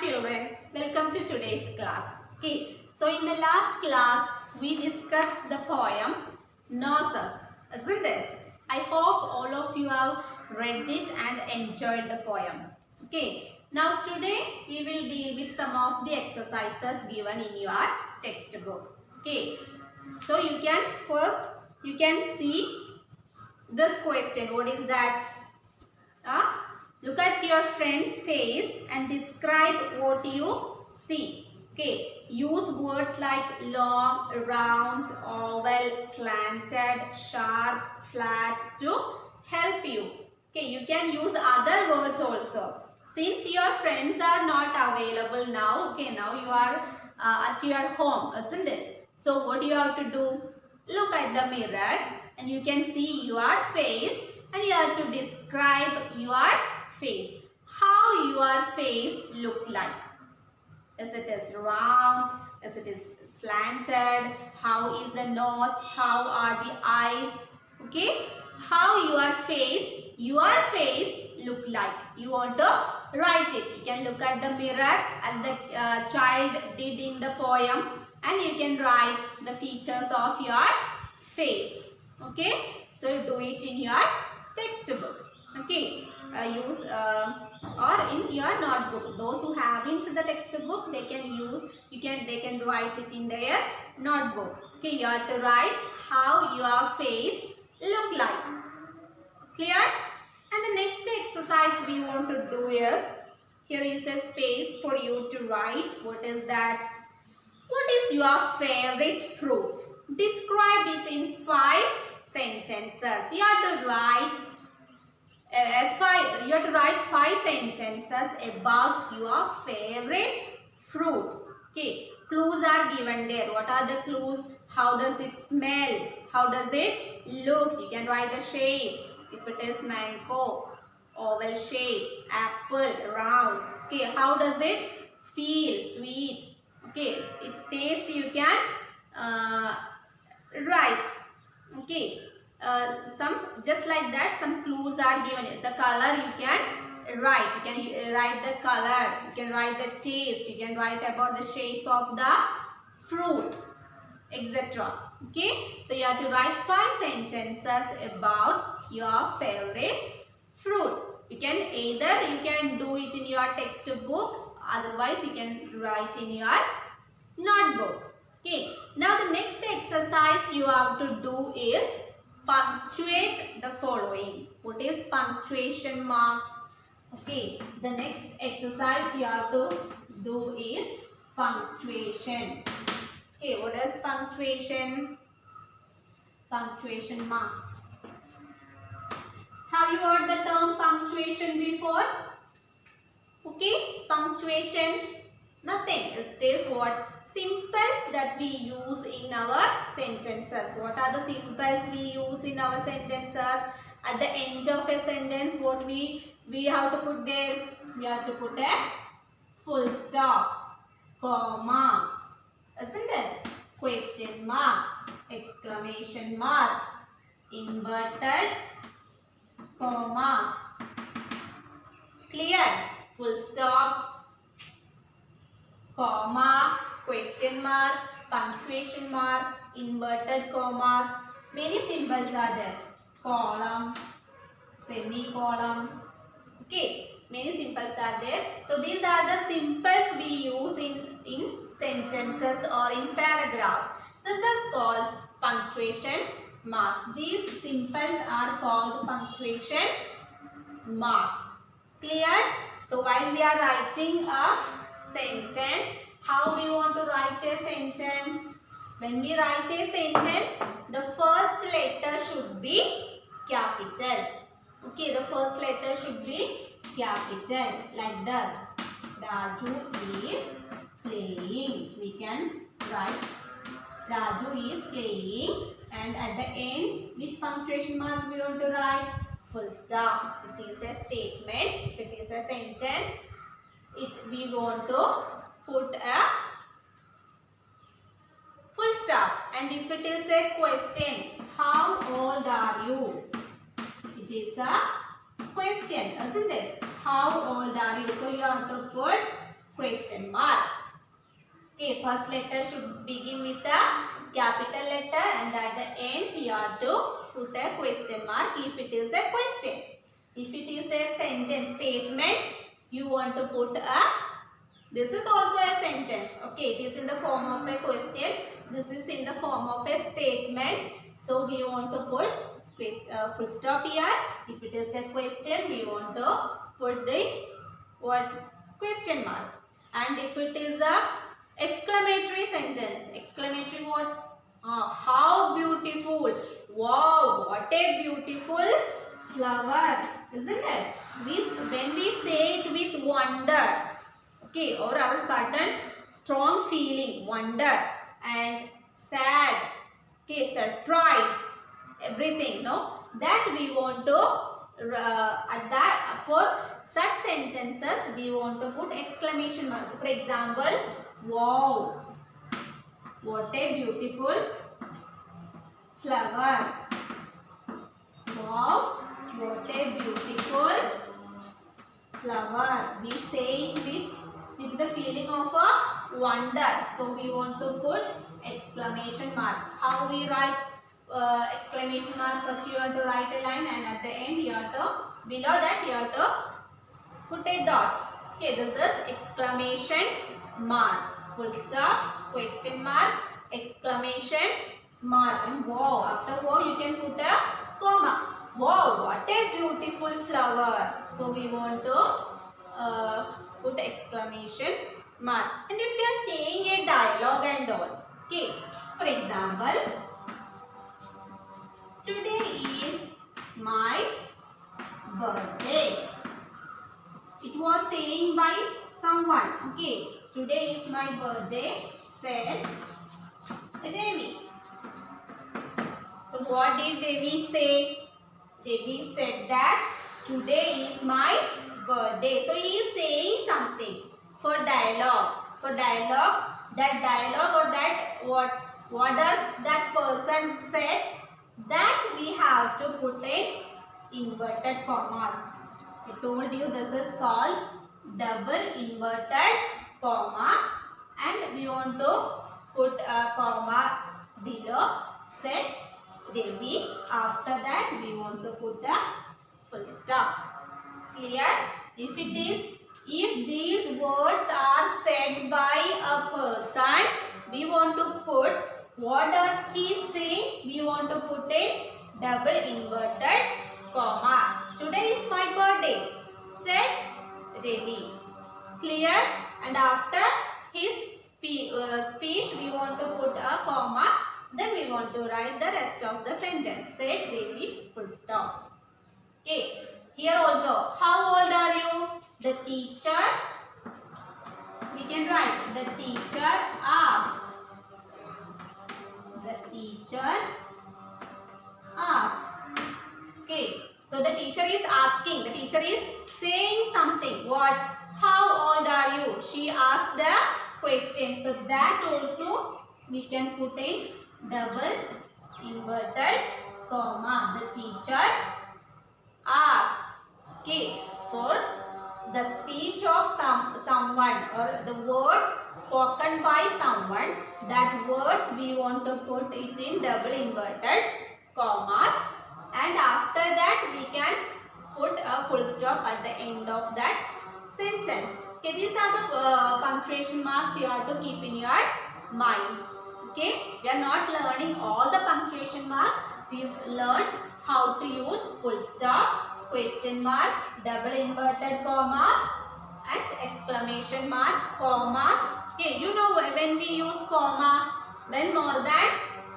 children, welcome to today's class. Okay, so in the last class we discussed the poem Nonsense, isn't it? I hope all of you have read it and enjoyed the poem. Okay, now today we will deal with some of the exercises given in your textbook. Okay, so you can see this question. What is that? Look at your friend's face and describe what you see. Okay, use words like long, round, oval, slanted, sharp, flat to help you. Okay, you can use other words also. Since your friends are not available now, okay, now you are at your home, isn't it? So what you have to do? Look at the mirror and you can see your face and you have to describe your face. How your face look like? Is it is round? Is it is slanted? How is the nose? How are the eyes? Okay? How your face look like? You want to write it. You can look at the mirror as the child did in the poem and you can write the features of your face. Okay? So do it in your textbook. Okay? Use or in your notebook. Those who haven't the textbook, they can write it in their notebook. Okay, you have to write how your face look like. Clear? And the next exercise we want to do is, here is a space for you to write. What is that? What is your favorite fruit? Describe it in 5 sentences. You have to write 5 sentences about your favorite fruit. Okay, clues are given there. What are the clues? How does it smell? How does it look? You can write the shape. If it is mango, oval shape, apple, round. Okay, how does it feel? Sweet. Okay, its taste you can write. Okay. Some just like that, some clues are given. The color you can write. You can write the color. You can write the taste. You can write about the shape of the fruit, etc. Okay. So you have to write 5 sentences about your favorite fruit. You can do it in your textbook. Otherwise, you can write in your notebook. Okay. Now the next exercise you have to do is punctuate the following. What is punctuation marks? Okay, the next exercise you have to do is punctuation. Okay, what is punctuation? Punctuation marks. Have you heard the term punctuation before? Okay, punctuation, nothing. It is what? Symbols that we use in our sentences. What are the symbols we use in our sentences? At the end of a sentence, what we have to put there? We have to put a full stop, comma, isn't it? Question mark, exclamation mark, inverted commas. Clear? Full stop, comma, question mark, punctuation mark, inverted commas. Many symbols are there. Column, semicolon. Okay, many symbols are there. So these are the symbols we use in sentences or in paragraphs. This is called punctuation marks. These symbols are called punctuation marks. Clear? So while we are writing a sentence, how we want to write a sentence? When we write a sentence, the first letter should be capital. Okay, the first letter should be capital, like this. Raju is playing. We can write Raju is playing, and at the end, which punctuation mark we want to write? Full stop. It is a statement. If it is a sentence, we want to put a full stop. And if it is a question, how old are you? It is a question, isn't it? How old are you? So you have to put question mark. Okay, first letter should begin with a capital letter and at the end you have to put a question mark if it is a question. If it is a sentence statement, you want to put a, this is also a sentence. Okay, it is in the form of a question. This is in the form of a statement. So we want to put full stop here. If it is a question, we want to put the what question mark. And if it is a exclamatory sentence, exclamatory what? How beautiful! Wow, what a beautiful flower, isn't it? When we say it with wonder, okay, or our sudden strong feeling, wonder and sad, okay, surprise, everything, no, that we want to at that for such sentences we want to put exclamation mark. For example, wow, what a beautiful flower. Wow, what a beautiful flower. We say it with the feeling of a wonder. So we want to put exclamation mark. How we write exclamation mark? First you have to write a line and at the end you have to, below that you have to put a dot. Okay, this is exclamation mark. Full stop, question mark, exclamation mark, and wow. After wow you can put a comma. Wow, what a beautiful flower. So we want to put exclamation mark. And if you are saying a dialogue and all, okay. For example, today is my birthday. It was saying by someone. Okay, today is my birthday, said Devi. So what did Devi say? Devi said that today is my birthday. So he is saying something for dialogue. For dialogue, that dialogue or that what does that person said, that we have to put in inverted commas. I told you this is called double inverted comma, and we want to put a comma below said Devi. After that we want to put a full stop. Clear? If these words are said by a person, we want to put, what does he say? We want to put in double inverted comma. Today is my birthday, said Devi. Clear? And after his speech we want to put a comma. Then we want to write the rest of the sentence. Said Devi, full stop. Okay. Here also, how old are you? The teacher, we can write, the teacher asked. The teacher asked. Okay. So the teacher is asking. The teacher is saying something. What? How old are you? She asked a question. So that also we can put in double inverted comma. The teacher asked. Okay, for the speech of someone or the words spoken by someone, that words we want to put it in double inverted commas, and after that we can put a full stop at the end of that sentence. Okay, these are the punctuation marks you have to keep in your mind. Okay, we are not learning all the punctuation marks. We've learned how to use full stop, question mark, double inverted commas and exclamation mark, commas. Okay, you know when we use comma, when more than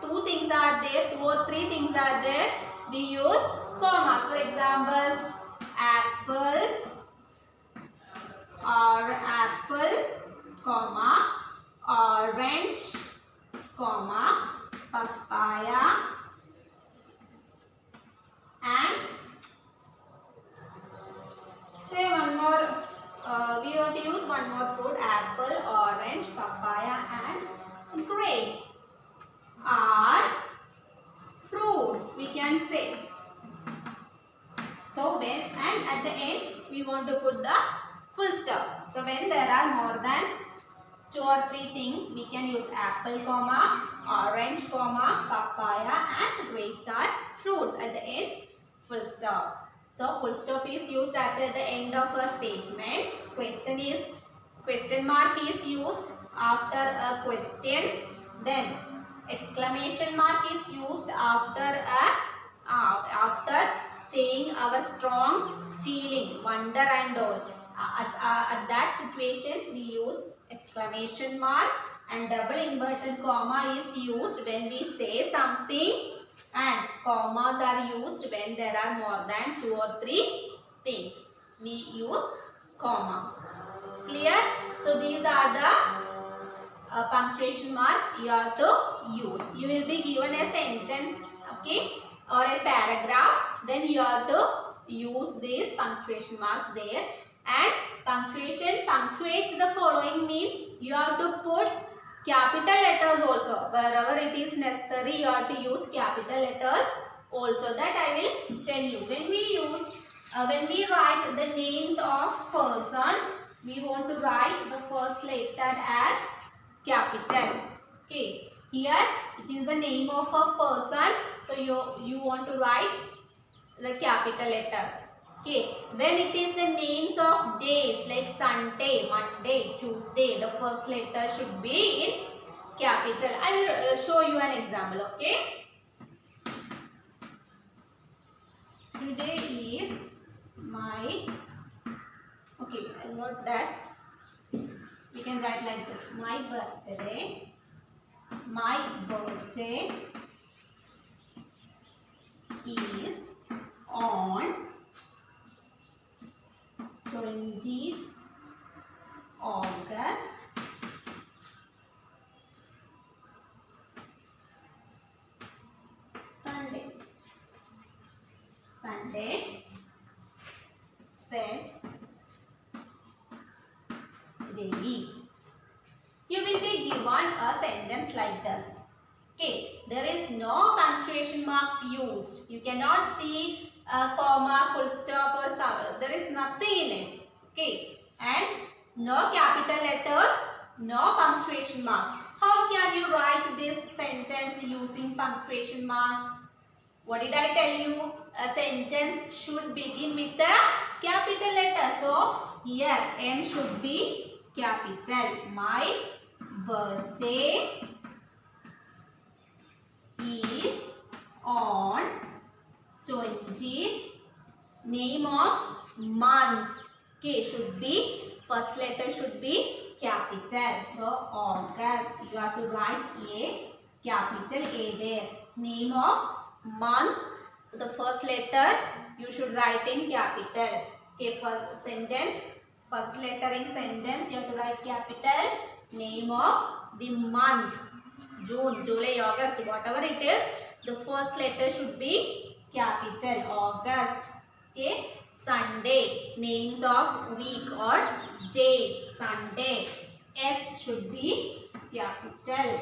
two things are there, two or three things are there, we use commas. For example, apples or apple, comma, orange, comma, papaya and say one more, we have to use one more fruit, apple, orange, papaya and grapes are fruits, we can say. So when, and at the end we want to put the full stop. So when there are more than 2 or 3 things, we can use apple, comma, orange, comma, papaya, and grapes are fruits. At the end, full stop. So full stop is used at the end of a statement. Question mark is used after a question. Then exclamation mark is used after saying our strong feeling, wonder and all. At that situations we use exclamation mark, and double inverted comma is used when we say something, and commas are used when there are more than 2 or 3 things. We use comma. Clear? So these are the punctuation mark you have to use. You will be given a sentence, okay, or a paragraph. Then you have to use these punctuation marks there. And punctuation punctuates the following means you have to put capital letters also. Wherever it is necessary, you have to use capital letters also. That I will tell you. When we write the names of persons, we want to write the first letter as capital. Okay. Here it is the name of a person. So you want to write the capital letter. Okay. When it is the names of days like Sunday, Monday, Tuesday, the first letter should be in capital. I will show you an example. Okay. Today is my, okay, I'll note that. You can write like this. My birthday. My birthday is on 20th August 100 sets ready. You will be given a sentence like this. Okay, there is no punctuation marks used. You cannot see a comma, full stop or some, there is nothing in it. Okay, and no capital letters, no punctuation marks. How can you write this sentence using punctuation marks? What did I tell you? A sentence should begin with a capital letter. So here M should be capital. My birthday is on 20th. Name of months. Okay, should be, first letter should be capital. So August, you have to write A, capital A there. Name of months, the first letter you should write in capital. Okay, for sentence, first letter in sentence you have to write capital. Name of the month, June, July, August, whatever it is, the first letter should be capital. August. Okay, Sunday, names of week or days, Sunday. S should be capital.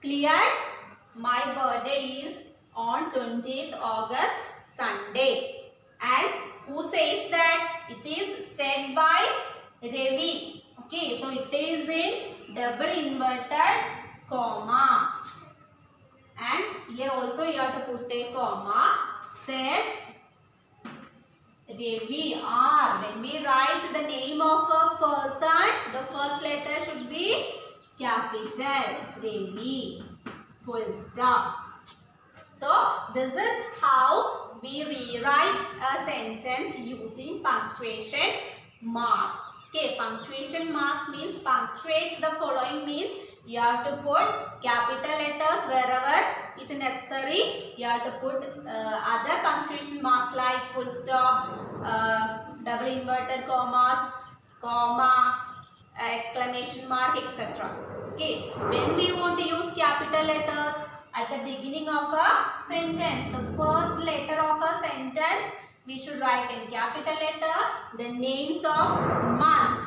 Clear? My birthday is on 20th August, Sunday. And who says that? It is said by Ravi. Okay, so it is in double inverted comma. And here also you have to put a comma. Said Ravi. R. When we write the name of a person, the first letter should be capital. Ravi. Full stop. So this is how we rewrite a sentence using punctuation marks. Okay, punctuation marks means punctuate the following means you have to put capital letters wherever it is necessary. You have to put other punctuation marks like full stop, double inverted commas, comma, exclamation mark, etc. Okay, when we want to use capital letters at the beginning of a sentence, the first letter of a sentence we should write in capital letter. The names of months,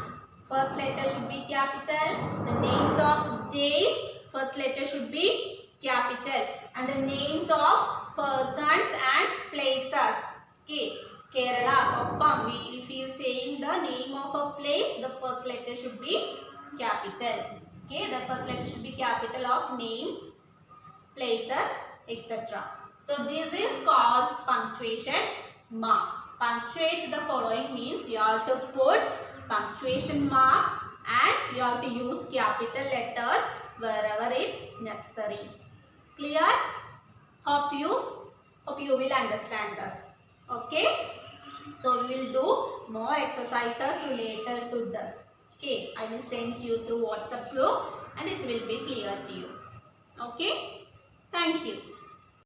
first letter should be capital. The names of days, first letter should be capital. And the names of persons and places. Okay, Kerala, Koppam. If he is saying the name of a place, the first letter should be capital. Okay, the first letter should be capital of names, places, etc. So this is called punctuation marks. Punctuate the following means you have to put punctuation marks and you have to use capital letters wherever it's necessary. Clear? Hope you will understand this. Okay? So we will do more exercises related to this. Okay, I will send you through WhatsApp group and it will be clear to you. Okay? Thank you.